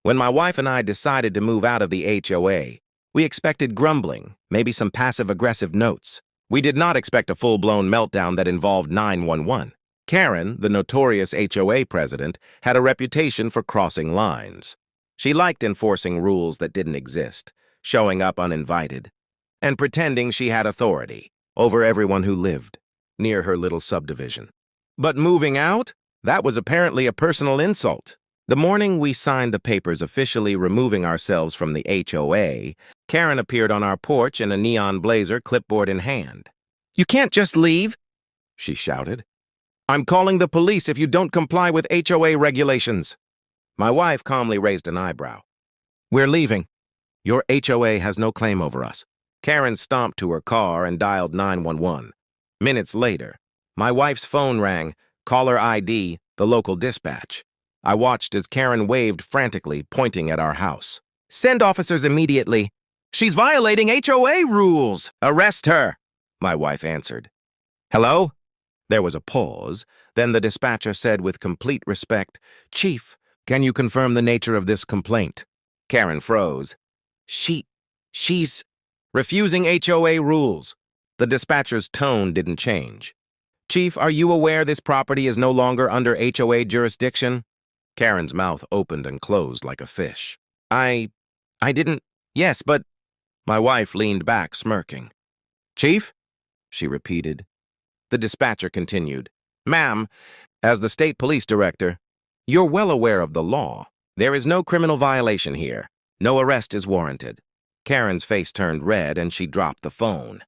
When my wife and I decided to move out of the HOA, we expected grumbling, maybe some passive-aggressive notes. We did not expect a full-blown meltdown that involved 911. Karen, the notorious HOA president, had a reputation for crossing lines. She liked enforcing rules that didn't exist, showing up uninvited, and pretending she had authority over everyone who lived near her little subdivision. But moving out? That was apparently a personal insult. The morning we signed the papers officially removing ourselves from the HOA, Karen appeared on our porch in a neon blazer, clipboard in hand. "You can't just leave," she shouted. "I'm calling the police if you don't comply with HOA regulations." My wife calmly raised an eyebrow. "We're leaving. Your HOA has no claim over us." Karen stomped to her car and dialed 911. Minutes later, my wife's phone rang, caller ID, the local dispatch. I watched as Karen waved frantically, pointing at our house. "Send officers immediately. She's violating HOA rules. Arrest her," my wife answered. "Hello?" There was a pause. Then the dispatcher said with complete respect, "Chief, can you confirm the nature of this complaint?" Karen froze. She's refusing HOA rules." The dispatcher's tone didn't change. "Chief, are you aware this property is no longer under HOA jurisdiction?" Karen's mouth opened and closed like a fish. I didn't. Yes, but..." My wife leaned back, smirking. "Chief?" she repeated. The dispatcher continued. "Ma'am, as the state police director, you're well aware of the law. There is no criminal violation here. No arrest is warranted." Karen's face turned red and she dropped the phone.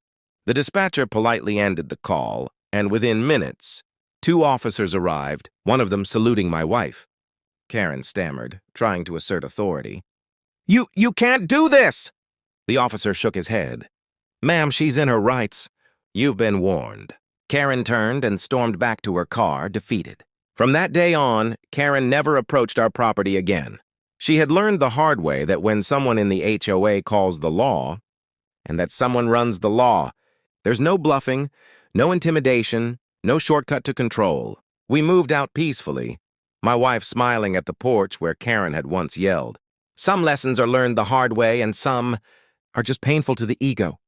The dispatcher politely ended the call, and within minutes, 2 officers arrived, one of them saluting my wife. Karen stammered, trying to assert authority. You can't do this!" The officer shook his head. "Ma'am, she's in her rights. You've been warned." Karen turned and stormed back to her car, defeated. From that day on, Karen never approached our property again. She had learned the hard way that when someone in the HOA calls the law, and that someone runs the law, there's no bluffing, no intimidation, no shortcut to control. We moved out peacefully, my wife smiling at the porch where Karen had once yelled. Some lessons are learned the hard way and some are just painful to the ego.